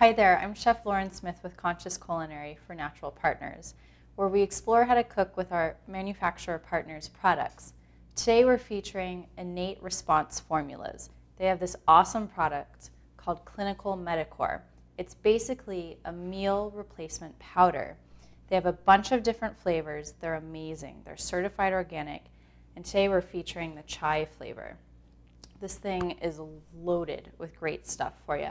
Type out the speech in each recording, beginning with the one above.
Hi there, I'm Chef Lauren Smith with Conscious Culinary for Natural Partners, where we explore how to cook with our manufacturer partners' products. Today we're featuring Innate Response formulas. They have this awesome product called Clinical MetaCore. It's basically a meal replacement powder. They have a bunch of different flavors. They're amazing. They're certified organic, and today we're featuring the chai flavor. This thing is loaded with great stuff for you.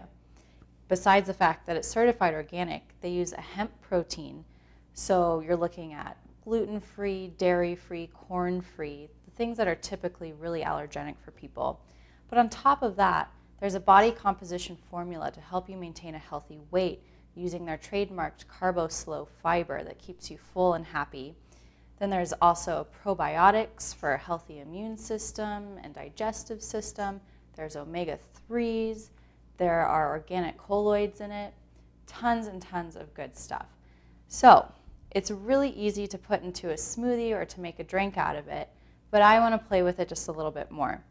Besides the fact that it's certified organic, they use a hemp protein. So you're looking at gluten-free, dairy-free, corn-free, the things that are typically really allergenic for people. But on top of that, there's a body composition formula to help you maintain a healthy weight using their trademarked Carbo-Slow fiber that keeps you full and happy. Then there's also probiotics for a healthy immune system and digestive system. There's omega-3s. There are organic colloids in it. Tons and tons of good stuff. So it's really easy to put into a smoothie or to make a drink out of it, but I want to play with it just a little bit more.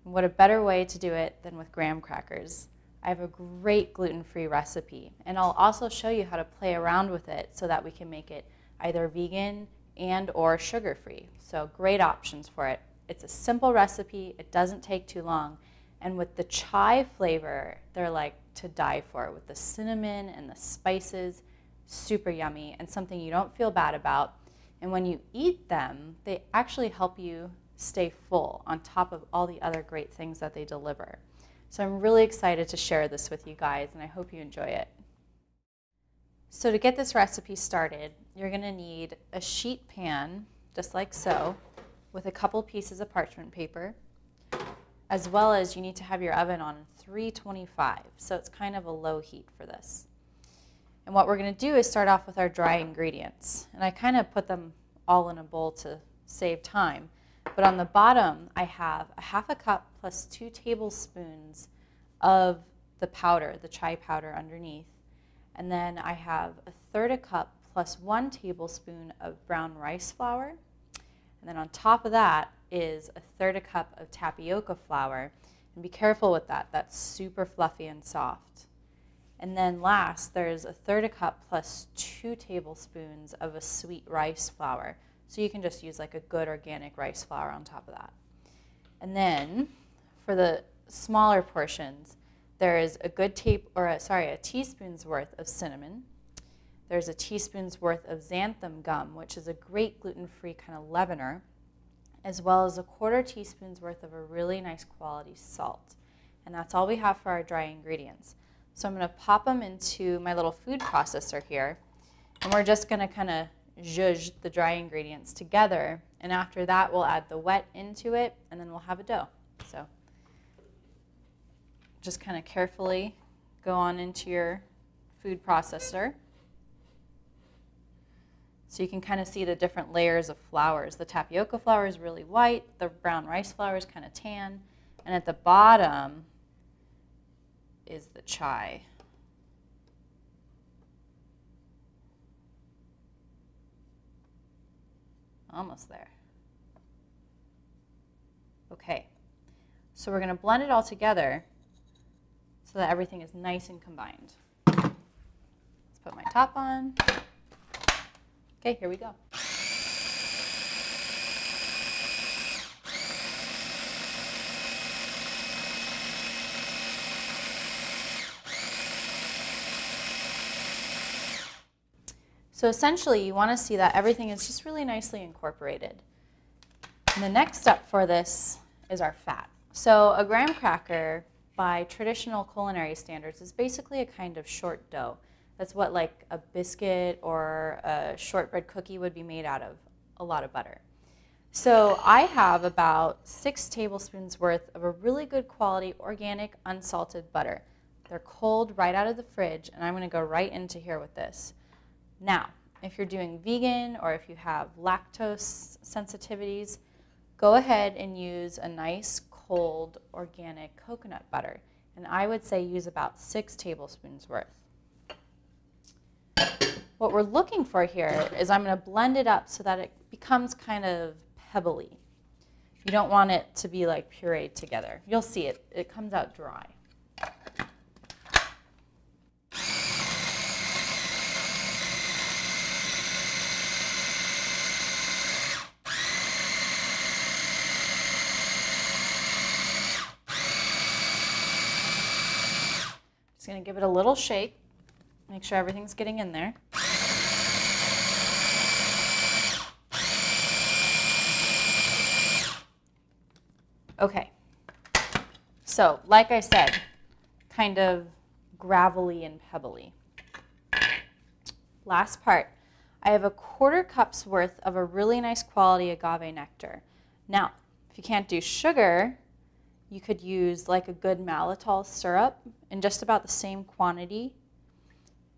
And what a better way to do it than with graham crackers. I have a great gluten-free recipe, and I'll also show you how to play around with it so that we can make it either vegan and or sugar-free. So great options for it. It's a simple recipe, it doesn't take too long, and with the chai flavor, they're like to die for. With the cinnamon and the spices, super yummy and something you don't feel bad about. And when you eat them, they actually help you stay full on top of all the other great things that they deliver. So I'm really excited to share this with you guys, and I hope you enjoy it. So to get this recipe started, you're going to need a sheet pan, just like so, with a couple pieces of parchment paper, as well as you need to have your oven on 325, so it's kind of a low heat for this. And what we're going to do is start off with our dry ingredients. And I kind of put them all in a bowl to save time. But on the bottom, I have a half a cup plus 2 tablespoons of the powder, the chai powder underneath. And then I have a third a cup plus 1 tablespoon of brown rice flour. And then on top of that is a third a cup of tapioca flour. And be careful with that. That's super fluffy and soft. And then last, there's a third a cup plus 2 tablespoons of a sweet rice flour. So you can just use like a good organic rice flour on top of that. And then for the smaller portions, there is a good a teaspoon's worth of cinnamon. There's a teaspoon's worth of xanthan gum, which is a great gluten-free kind of leavener, as well as a 1/4 teaspoon's worth of a really nice quality salt. And that's all we have for our dry ingredients. So I'm going to pop them into my little food processor here, and we're just going to kind of zhuzh the dry ingredients together, and after that we'll add the wet into it, and then we'll have a dough. So just kind of carefully go on into your food processor. So you can kind of see the different layers of flours. The tapioca flour is really white, the brown rice flour is kind of tan, and at the bottom is the chai. Almost there. Okay, so we're going to blend it all together so that everything is nice and combined. Let's put my top on. Okay, here we go. So essentially, you want to see that everything is just really nicely incorporated. And the next step for this is our fat. So a graham cracker, by traditional culinary standards, is basically a kind of short dough. That's what like a biscuit or a shortbread cookie would be made out of, a lot of butter. So I have about 6 tablespoons worth of a really good quality organic unsalted butter. They're cold right out of the fridge, and I'm going to go right into here with this. Now, if you're doing vegan or if you have lactose sensitivities, go ahead and use a nice cold organic coconut butter. And I would say use about 6 tablespoons worth. What we're looking for here is I'm going to blend it up so that it becomes kind of pebbly. You don't want it to be like pureed together. You'll see it. It comes out dry. Just going to give it a little shake. Make sure everything's getting in there. Okay. So, like I said, kind of gravelly and pebbly. Last part. I have a 1/4 cup's worth of a really nice quality agave nectar. Now, if you can't do sugar, you could use like a good maltitol syrup in just about the same quantity.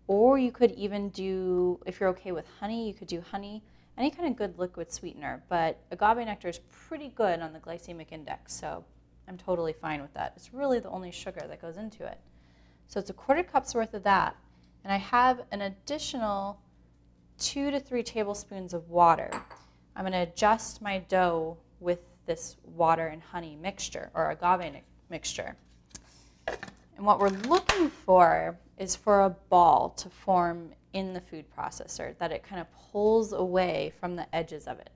Or you could even do, if you're okay with honey, you could do honey, any kind of good liquid sweetener. But agave nectar is pretty good on the glycemic index, so I'm totally fine with that. It's really the only sugar that goes into it. So it's a 1/4 cup's worth of that. And I have an additional 2 to 3 tablespoons of water. I'm going to adjust my dough with this water and honey mixture, or agave mixture. And what we're looking for is for a ball to form in the food processor, that it kind of pulls away from the edges of it.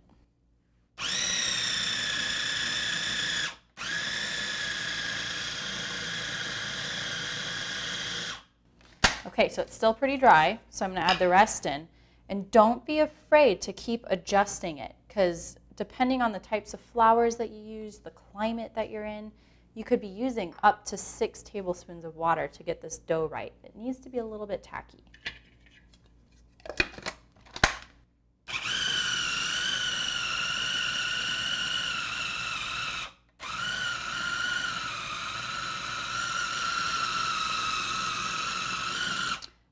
Okay, so it's still pretty dry, so I'm going to add the rest in. And don't be afraid to keep adjusting it, because depending on the types of flours that you use, the climate that you're in, you could be using up to 6 tablespoons of water to get this dough right. It needs to be a little bit tacky.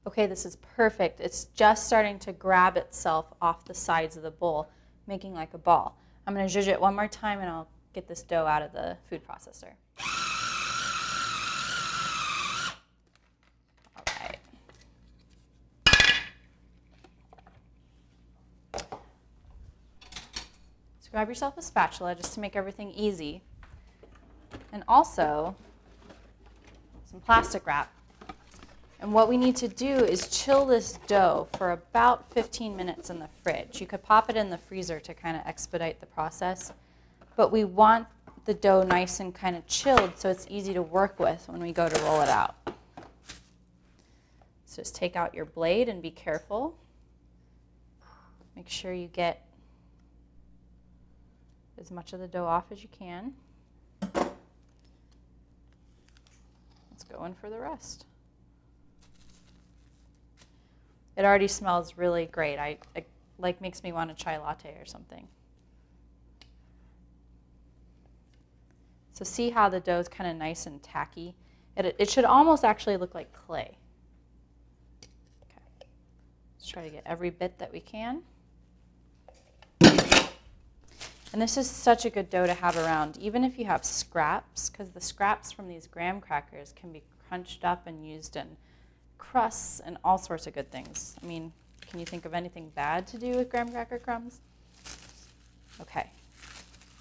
Okay, this is perfect. It's just starting to grab itself off the sides of the bowl, making like a ball. I'm going to zhuzh it one more time and I'll get this dough out of the food processor. All right. So grab yourself a spatula just to make everything easy. And also some plastic wrap. And what we need to do is chill this dough for about 15 minutes in the fridge. You could pop it in the freezer to kind of expedite the process, but we want the dough nice and kind of chilled so it's easy to work with when we go to roll it out. So just take out your blade and be careful. Make sure you get as much of the dough off as you can. Let's go in for the rest. It already smells really great. It like makes me want a chai latte or something. So see how the dough is kind of nice and tacky? It should almost actually look like clay. Okay. Let's try to get every bit that we can. And this is such a good dough to have around, even if you have scraps, because the scraps from these graham crackers can be crunched up and used in crusts and all sorts of good things. I mean, can you think of anything bad to do with graham cracker crumbs? Okay,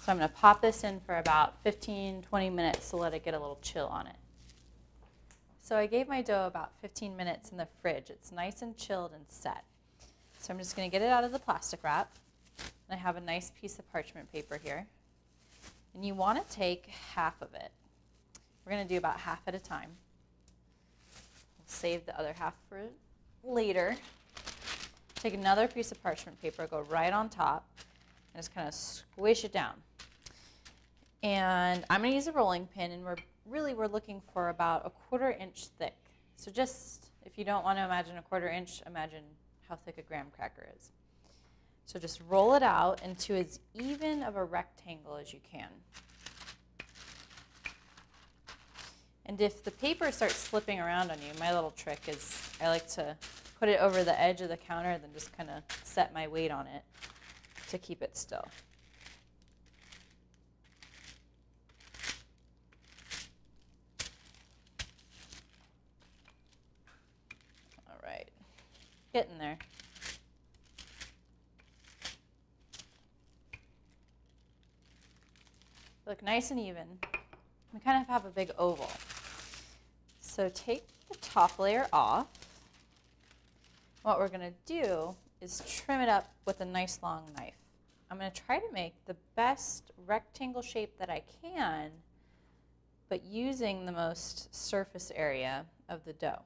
so I'm going to pop this in for about 15-20 minutes to let it get a little chill on it. So I gave my dough about 15 minutes in the fridge. It's nice and chilled and set. So I'm just going to get it out of the plastic wrap. And I have a nice piece of parchment paper here. And you want to take half of it. We're going to do about half at a time. Save the other half for later. Take another piece of parchment paper, go right on top, and just kind of squish it down. And I'm going to use a rolling pin, and we're looking for about a 1/4 inch thick. So just, if you don't want to imagine a 1/4 inch, imagine how thick a graham cracker is. So just roll it out into as even of a rectangle as you can. And if the paper starts slipping around on you, my little trick is I like to put it over the edge of the counter and then just kind of set my weight on it to keep it still. All right, getting there. Look nice and even. We kind of have a big oval. So take the top layer off. What we're going to do is trim it up with a nice long knife. I'm going to try to make the best rectangle shape that I can, but using the most surface area of the dough.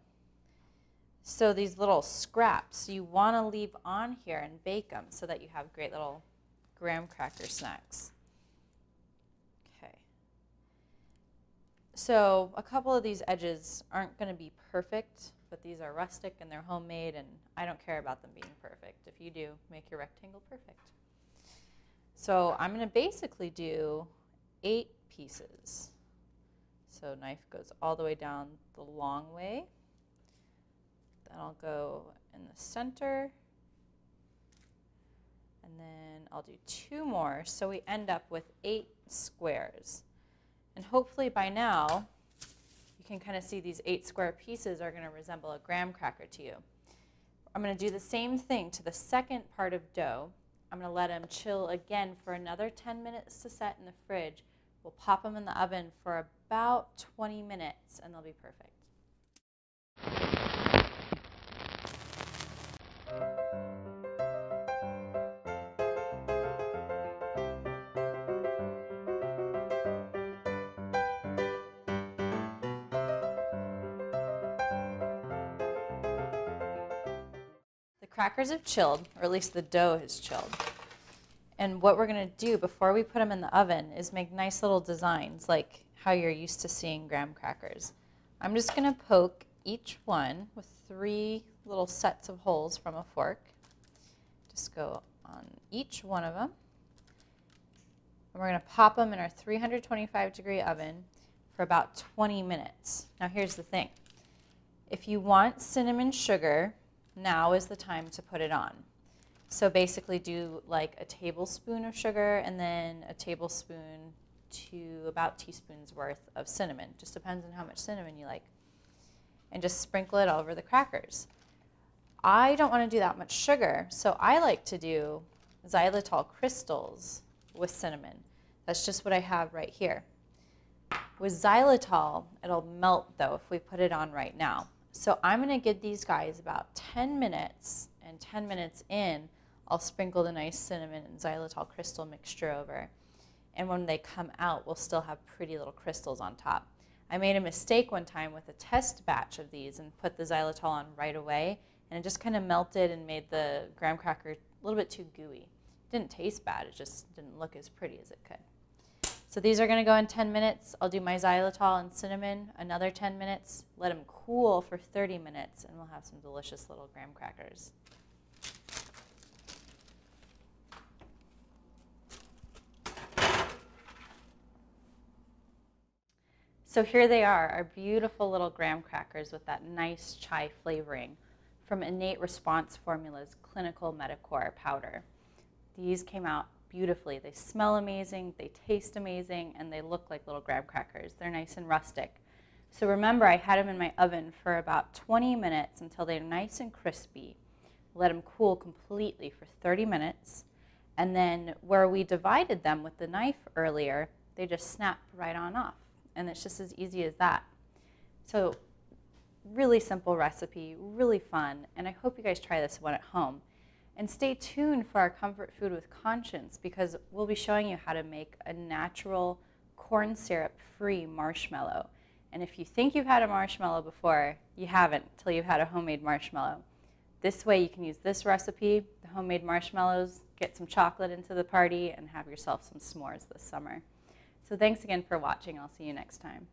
So these little scraps you want to leave on here and bake them so that you have great little graham cracker snacks. Okay. So a couple of these edges aren't going to be perfect, but these are rustic and they're homemade, and I don't care about them being perfect. If you do, make your rectangle perfect. So I'm going to basically do 8 pieces. So knife goes all the way down the long way. Then I'll go in the center. And then I'll do 2 more, so we end up with 8 squares. And hopefully by now, you can kind of see these 8 square pieces are going to resemble a graham cracker to you. I'm going to do the same thing to the second part of dough. I'm going to let them chill again for another 10 minutes to set in the fridge. We'll pop them in the oven for about 20 minutes, and they'll be perfect. The crackers have chilled, or at least the dough has chilled. And what we're going to do before we put them in the oven is make nice little designs like how you're used to seeing graham crackers. I'm just going to poke each one with 3 little sets of holes from a fork. Just go on each one of them. And we're going to pop them in our 325-degree oven for about 20 minutes. Now here's the thing. If you want cinnamon sugar, now is the time to put it on. So basically do like a tablespoon of sugar and then a tablespoon to about teaspoon's worth of cinnamon. Just depends on how much cinnamon you like. And just sprinkle it all over the crackers. I don't want to do that much sugar, so I like to do xylitol crystals with cinnamon. That's just what I have right here. With xylitol, it'll melt though if we put it on right now. So I'm going to give these guys about 10 minutes, and 10 minutes in, I'll sprinkle the nice cinnamon and xylitol crystal mixture over. And when they come out, we'll still have pretty little crystals on top. I made a mistake one time with a test batch of these and put the xylitol on right away, and it just kind of melted and made the graham cracker a little bit too gooey. It didn't taste bad, it just didn't look as pretty as it could. So these are going to go in 10 minutes. I'll do my xylitol and cinnamon another 10 minutes, let them cool for 30 minutes, and we'll have some delicious little graham crackers. So here they are, our beautiful little graham crackers with that nice chai flavoring from Innate Response Formula's Clinical MetaCore powder. These came out beautifully. They smell amazing, they taste amazing, and they look like little graham crackers. They're nice and rustic. So remember, I had them in my oven for about 20 minutes until they're nice and crispy. Let them cool completely for 30 minutes. And then where we divided them with the knife earlier, they just snap right on off. And it's just as easy as that. So really simple recipe, really fun, and I hope you guys try this one at home. And stay tuned for our Comfort Food with Conscience, because we'll be showing you how to make a natural corn syrup-free marshmallow. And if you think you've had a marshmallow before, you haven't till you've had a homemade marshmallow. This way you can use this recipe, the homemade marshmallows, get some chocolate into the party, and have yourself some s'mores this summer. So thanks again for watching. I'll see you next time.